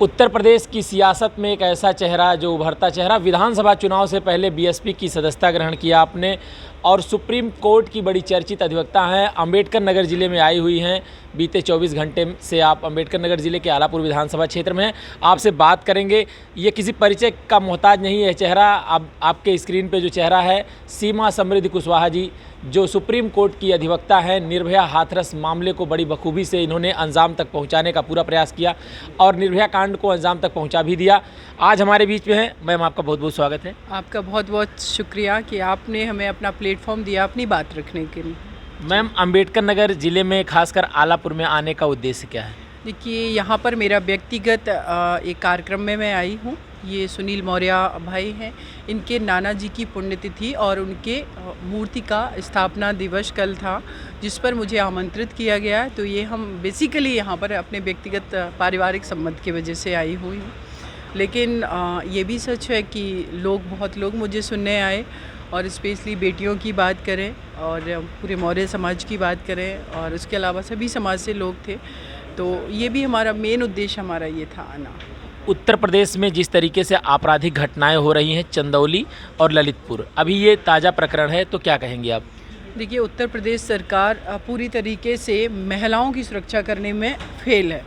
उत्तर प्रदेश की सियासत में एक ऐसा चेहरा जो उभरता चेहरा, विधानसभा चुनाव से पहले बीएसपी की सदस्यता ग्रहण किया आपने और सुप्रीम कोर्ट की बड़ी चर्चित अधिवक्ता हैं, अंबेडकर नगर ज़िले में आई हुई हैं। बीते 24 घंटे से आप अंबेडकर नगर ज़िले के आलापुर विधानसभा क्षेत्र में हैं। आपसे बात करेंगे। ये किसी परिचय का मोहताज नहीं है चेहरा। अब आपके स्क्रीन पे जो चेहरा है, सीमा समृद्धि कुशवाहा जी, जो सुप्रीम कोर्ट की अधिवक्ता हैं। निर्भया हाथरस मामले को बड़ी बखूबी से इन्होंने अंजाम तक पहुंचाने का पूरा प्रयास किया और निर्भया कांड को अंजाम तक पहुंचा भी दिया। आज हमारे बीच में हैं। मैम, आपका बहुत बहुत स्वागत है। आपका बहुत बहुत शुक्रिया कि आपने हमें अपना प्लेटफॉर्म दिया अपनी बात रखने के लिए। मैम, अंबेडकर नगर ज़िले में खासकर आलापुर में आने का उद्देश्य क्या है? देखिए, यहाँ पर मेरा व्यक्तिगत एक कार्यक्रम में मैं आई हूँ। ये सुनील मौर्य भाई हैं, इनके नाना जी की पुण्यतिथि और उनके मूर्ति का स्थापना दिवस कल था, जिस पर मुझे आमंत्रित किया गया है। तो ये हम बेसिकली यहाँ पर अपने व्यक्तिगत पारिवारिक संबंध की वजह से आई हुई हूँ। लेकिन ये भी सच है कि बहुत लोग मुझे सुनने आए और स्पेशली बेटियों की बात करें और पूरे मौर्य समाज की बात करें और उसके अलावा सभी समाज से लोग थे। तो ये भी हमारा मेन उद्देश्य हमारा ये था आना। उत्तर प्रदेश में जिस तरीके से आपराधिक घटनाएं हो रही हैं, चंदौली और ललितपुर, अभी ये ताज़ा प्रकरण है, तो क्या कहेंगे आप? देखिए, उत्तर प्रदेश सरकार पूरी तरीके से महिलाओं की सुरक्षा करने में फेल है।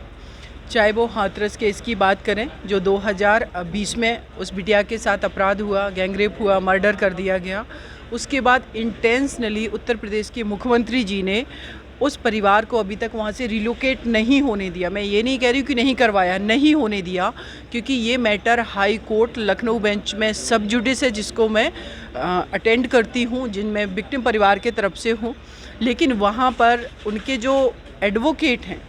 चाहे वो हाथरस केस की बात करें, जो 2020 में उस बिटिया के साथ अपराध हुआ, गैंगरेप हुआ, मर्डर कर दिया गया। उसके बाद इंटेंशनली उत्तर प्रदेश के मुख्यमंत्री जी ने उस परिवार को अभी तक वहाँ से रिलोकेट नहीं होने दिया। मैं ये नहीं कह रही हूँ कि नहीं करवाया, नहीं होने दिया, क्योंकि ये matter high court Lucknow bench में सब जुडिस है, जिसको मैं अटेंड करती हूँ, जिनमें विक्टिम परिवार के तरफ से हूँ। लेकिन वहाँ पर उनके जो एडवोकेट हैं,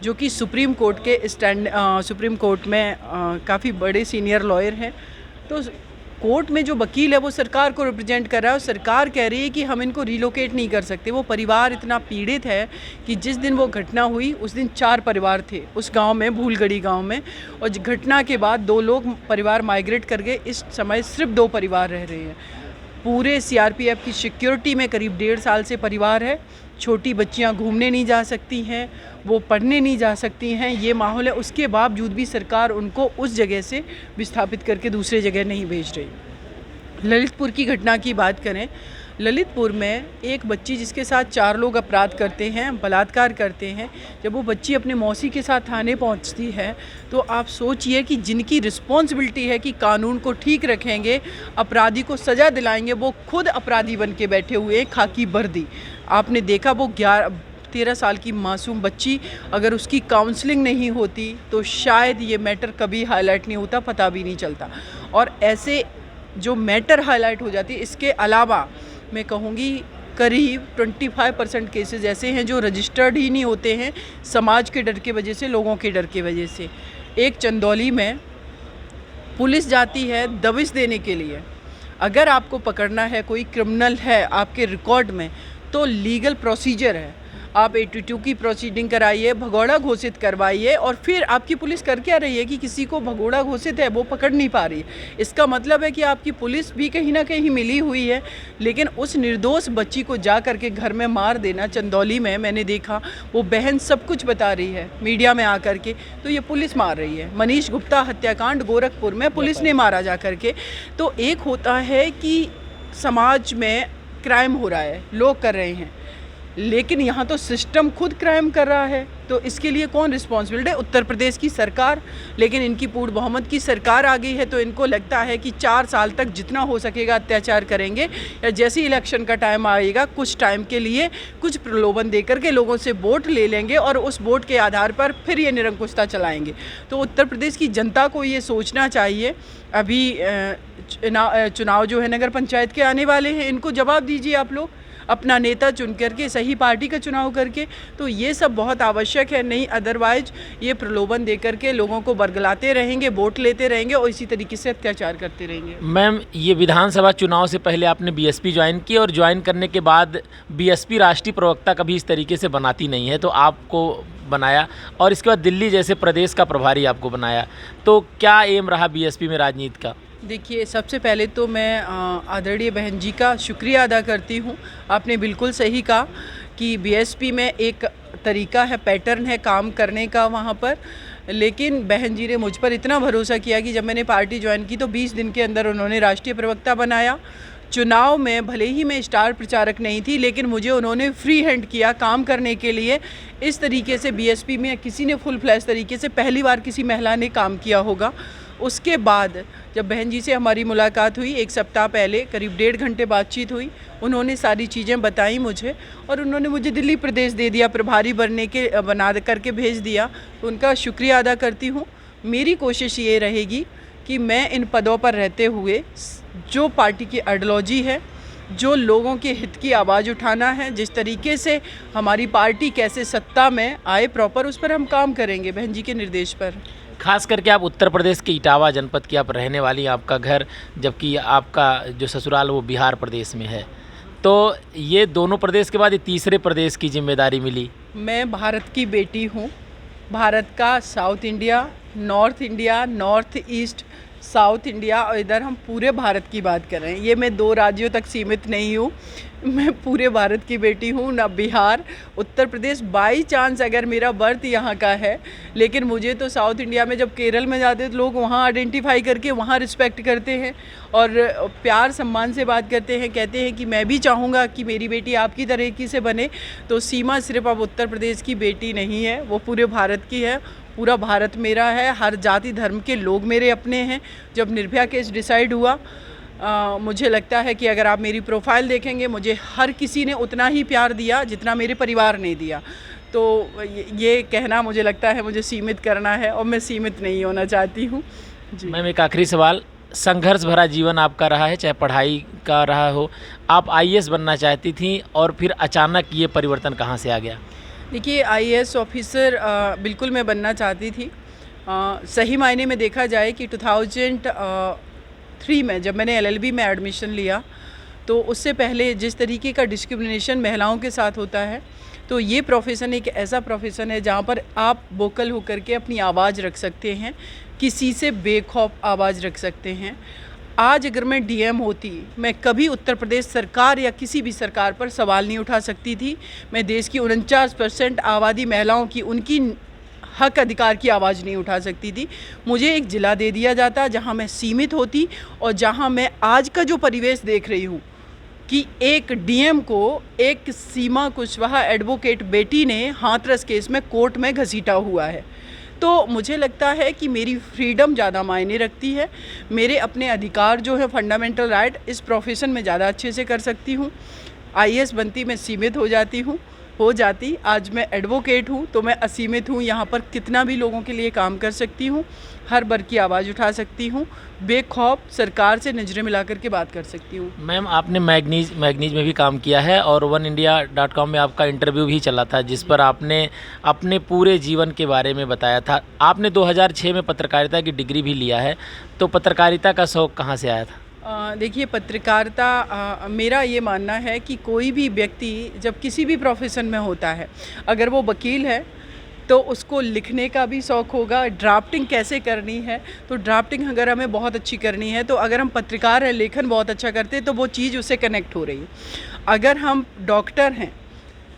जो कि सुप्रीम कोर्ट में काफ़ी बड़े सीनियर लॉयर हैं, तो कोर्ट में जो वकील है वो सरकार को रिप्रेजेंट कर रहा है और सरकार कह रही है कि हम इनको रिलोकेट नहीं कर सकते। वो परिवार इतना पीड़ित है कि जिस दिन वो घटना हुई उस दिन 4 परिवार थे उस गांव में, भूलगढ़ी गांव में, और घटना के बाद 2 लोग परिवार माइग्रेट कर गए। इस समय सिर्फ 2 परिवार रह रहे हैं। पूरे सीआरपीएफ की सिक्योरिटी में करीब 1.5 साल से परिवार है। छोटी बच्चियां घूमने नहीं जा सकती हैं, वो पढ़ने नहीं जा सकती हैं, ये माहौल है। उसके बावजूद भी सरकार उनको उस जगह से विस्थापित करके दूसरे जगह नहीं भेज रही। ललितपुर की घटना की बात करें, ललितपुर में एक बच्ची जिसके साथ 4 लोग अपराध करते हैं, बलात्कार करते हैं, जब वो बच्ची अपने मौसी के साथ थाने पहुंचती है, तो आप सोचिए कि जिनकी रिस्पॉन्सिबिलिटी है कि कानून को ठीक रखेंगे, अपराधी को सज़ा दिलाएंगे, वो खुद अपराधी बन के बैठे हुए, खाकी वर्दी। आपने देखा, वो 13 साल की मासूम बच्ची, अगर उसकी काउंसलिंग नहीं होती तो शायद ये मैटर कभी हाईलाइट नहीं होता, पता भी नहीं चलता। और ऐसे जो मैटर हाईलाइट हो जाती है, इसके अलावा मैं कहूँगी करीब 25% केसेस ऐसे हैं जो रजिस्टर्ड ही नहीं होते हैं, समाज के डर की वजह से, लोगों के डर की वजह से। एक चंदौली में पुलिस जाती है दबिश देने के लिए। अगर आपको पकड़ना है, कोई क्रिमिनल है आपके रिकॉर्ड में, तो लीगल प्रोसीजर है, आप 82 की प्रोसीडिंग कराइए, भगोड़ा घोषित करवाइए, और फिर आपकी पुलिस कर क्या रही है कि किसी को भगोड़ा घोषित है वो पकड़ नहीं पा रही है। इसका मतलब है कि आपकी पुलिस भी कहीं ना कहीं मिली हुई है। लेकिन उस निर्दोष बच्ची को जा करके घर में मार देना, चंदौली में मैंने देखा, वो बहन सब कुछ बता रही है मीडिया में आकर के, तो ये पुलिस मार रही है। मनीष गुप्ता हत्याकांड गोरखपुर में पुलिस ने मारा जा करके। तो एक होता है कि समाज में क्राइम हो रहा है, लोग कर रहे हैं, लेकिन यहाँ तो सिस्टम खुद क्राइम कर रहा है। तो इसके लिए कौन रिस्पॉन्सिबल है? उत्तर प्रदेश की सरकार। लेकिन इनकी पूर्ण बहुमत की सरकार आ गई है, तो इनको लगता है कि 4 साल तक जितना हो सकेगा अत्याचार करेंगे, या जैसे ही इलेक्शन का टाइम आएगा कुछ टाइम के लिए कुछ प्रलोभन दे करके लोगों से वोट ले लेंगे और उस वोट के आधार पर फिर ये निरंकुशता चलाएंगे। तो उत्तर प्रदेश की जनता को ये सोचना चाहिए। अभी चुनाव जो है नगर पंचायत के आने वाले हैं, इनको जवाब दीजिए आप लोग, अपना नेता चुन करके, सही पार्टी का चुनाव करके। तो ये सब बहुत आवश्यक है, नहीं अदरवाइज ये प्रलोभन दे करके लोगों को बरगलाते रहेंगे, वोट लेते रहेंगे और इसी तरीके से अत्याचार करते रहेंगे। मैम, ये विधानसभा चुनाव से पहले आपने बीएसपी ज्वाइन की और ज्वाइन करने के बाद बीएसपी राष्ट्रीय प्रवक्ता कभी इस तरीके से बनाती नहीं है, तो आपको बनाया और इसके बाद दिल्ली जैसे प्रदेश का प्रभारी आपको बनाया। तो क्या एम रहा बीएसपी में राजनीति का? देखिए, सबसे पहले तो मैं आदरणीय बहन जी का शुक्रिया अदा करती हूँ। आपने बिल्कुल सही कहा कि बीएसपी में एक तरीका है, पैटर्न है काम करने का वहाँ पर। लेकिन बहन जी ने मुझ पर इतना भरोसा किया कि जब मैंने पार्टी ज्वाइन की तो 20 दिन के अंदर उन्होंने राष्ट्रीय प्रवक्ता बनाया। चुनाव में भले ही मैं स्टार प्रचारक नहीं थी, लेकिन मुझे उन्होंने फ्री हैंड किया काम करने के लिए। इस तरीके से बीएसपी में किसी ने फुल फ्लैश तरीके से पहली बार किसी महिला ने काम किया होगा। उसके बाद जब बहन जी से हमारी मुलाकात हुई, 1 सप्ताह पहले करीब 1.5 घंटे बातचीत हुई, उन्होंने सारी चीज़ें बताई मुझे और उन्होंने मुझे दिल्ली प्रदेश दे दिया, प्रभारी बना करके भेज दिया। तो उनका शुक्रिया अदा करती हूँ। मेरी कोशिश ये रहेगी कि मैं इन पदों पर रहते हुए जो पार्टी की आइडियोलॉजी है, जो लोगों के हित की आवाज़ उठाना है, जिस तरीके से हमारी पार्टी कैसे सत्ता में आए प्रॉपर, उस पर हम काम करेंगे बहन जी के निर्देश पर। खास करके आप उत्तर प्रदेश के इटावा जनपद की आप रहने वाली हैं, आपका घर, जबकि आपका जो ससुराल वो बिहार प्रदेश में है, तो ये दोनों प्रदेश के बाद ये तीसरे प्रदेश की जिम्मेदारी मिली। मैं भारत की बेटी हूँ। भारत का south India, north east, south India और इधर हम पूरे भारत की बात कर रहे हैं। ये मैं 2 राज्यों तक सीमित नहीं हूँ, मैं पूरे भारत की बेटी हूँ। ना बिहार, उत्तर प्रदेश, बाई चांस अगर मेरा बर्थ यहाँ का है, लेकिन मुझे तो साउथ इंडिया में जब केरल में जाते हैं तो लोग वहाँ आइडेंटिफाई करके वहाँ रिस्पेक्ट करते हैं और प्यार सम्मान से बात करते हैं, कहते हैं कि मैं भी चाहूँगा कि मेरी बेटी आपकी तरीके से बने। तो सीमा सिर्फ अब उत्तर प्रदेश की बेटी नहीं है, वो पूरे भारत की है। पूरा भारत मेरा है, हर जाति धर्म के लोग मेरे अपने हैं। जब निर्भया केस डिसाइड हुआ, मुझे लगता है कि अगर आप मेरी प्रोफाइल देखेंगे, मुझे हर किसी ने उतना ही प्यार दिया जितना मेरे परिवार ने दिया। तो ये कहना मुझे लगता है मुझे सीमित करना है और मैं सीमित नहीं होना चाहती हूँ जी। मैम, एक आखिरी सवाल, संघर्ष भरा जीवन आपका रहा है, चाहे पढ़ाई का रहा हो, आप आईएएस बनना चाहती थी और फिर अचानक ये परिवर्तन कहाँ से आ गया? देखिए, आईएएस ऑफिसर बिल्कुल मैं बनना चाहती थी। सही मायने में देखा जाए कि 2003 में जब मैंने एलएलबी में एडमिशन लिया, तो उससे पहले जिस तरीके का डिस्क्रिमिनेशन महिलाओं के साथ होता है, तो ये प्रोफेशन एक ऐसा प्रोफेशन है जहाँ पर आप वोकल होकर के अपनी आवाज़ रख सकते हैं, किसी से बेखौफ आवाज़ रख सकते हैं। आज अगर मैं डीएम होती, मैं कभी उत्तर प्रदेश सरकार या किसी भी सरकार पर सवाल नहीं उठा सकती थी। मैं देश की 49% आबादी महिलाओं की, उनकी हक अधिकार की आवाज़ नहीं उठा सकती थी। मुझे एक ज़िला दे दिया जाता जहां मैं सीमित होती और जहां मैं आज का जो परिवेश देख रही हूं कि एक डीएम को एक सीमा कुशवाहा एडवोकेट बेटी ने हाथरस केस में कोर्ट में घसीटा हुआ है। तो मुझे लगता है कि मेरी फ्रीडम ज़्यादा मायने रखती है। मेरे अपने अधिकार जो है, फंडामेंटल राइट, इस प्रोफेशन में ज़्यादा अच्छे से कर सकती हूँ। आईएएस बनती मैं सीमित हो जाती। आज मैं एडवोकेट हूँ तो मैं असीमित हूँ। यहाँ पर कितना भी लोगों के लिए काम कर सकती हूँ, हर वर्ग की आवाज़ उठा सकती हूँ, बेखौफ सरकार से नजरें मिलाकर के बात कर सकती हूँ। मैम, आपने मैगनीज में भी काम किया है और oneindia.com में आपका इंटरव्यू भी चला था, जिस पर आपने अपने पूरे जीवन के बारे में बताया था। आपने 2006 में पत्रकारिता की डिग्री भी लिया है, तो पत्रकारिता का शौक़ कहाँ से आया था? देखिए, पत्रकारिता, मेरा ये मानना है कि कोई भी व्यक्ति जब किसी भी प्रोफेशन में होता है, अगर वो वकील है तो उसको लिखने का भी शौक़ होगा, ड्राफ्टिंग कैसे करनी है, तो ड्राफ्टिंग अगर हमें बहुत अच्छी करनी है, तो अगर हम पत्रकार हैं, लेखन बहुत अच्छा करते हैं, तो वो चीज़ उससे कनेक्ट हो रही है। अगर हम डॉक्टर हैं,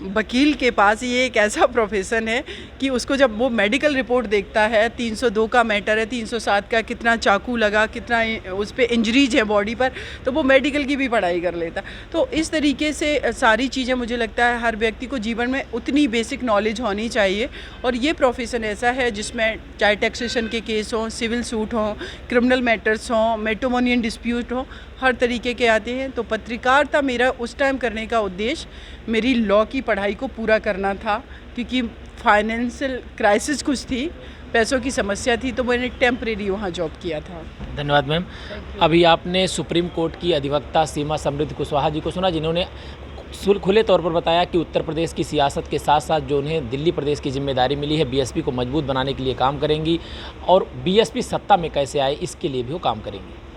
वकील के पास ये एक ऐसा प्रोफेशन है कि उसको जब वो मेडिकल रिपोर्ट देखता है, 302 का मैटर है, 307 का, कितना चाकू लगा, कितना उस पर इंजरीज है बॉडी पर, तो वो मेडिकल की भी पढ़ाई कर लेता। तो इस तरीके से सारी चीज़ें मुझे लगता है हर व्यक्ति को जीवन में उतनी बेसिक नॉलेज होनी चाहिए। और ये प्रोफेशन ऐसा है जिसमें चाहे टैक्सेशन के केस हों, सिविल सूट हों, क्रिमिनल मैटर्स हों, मैट्रिमोनियल डिस्प्यूट हों, हर तरीके के आते हैं। तो पत्रकारिता मेरा उस टाइम करने का उद्देश्य मेरी लॉ की पढ़ाई को पूरा करना था, क्योंकि फाइनेंशियल क्राइसिस कुछ थी, पैसों की समस्या थी, तो मैंने टेम्परेरी वहाँ जॉब किया था। धन्यवाद मैम। अभी आपने सुप्रीम कोर्ट की अधिवक्ता सीमा समृद्धि कुशवाहा जी को सुना, जिन्होंने खुले तौर पर बताया कि उत्तर प्रदेश की सियासत के साथ साथ जो उन्हें दिल्ली प्रदेश की जिम्मेदारी मिली है, बीएसपी को मजबूत बनाने के लिए काम करेंगी और बीएसपी सत्ता में कैसे आए इसके लिए भी वो काम करेंगी।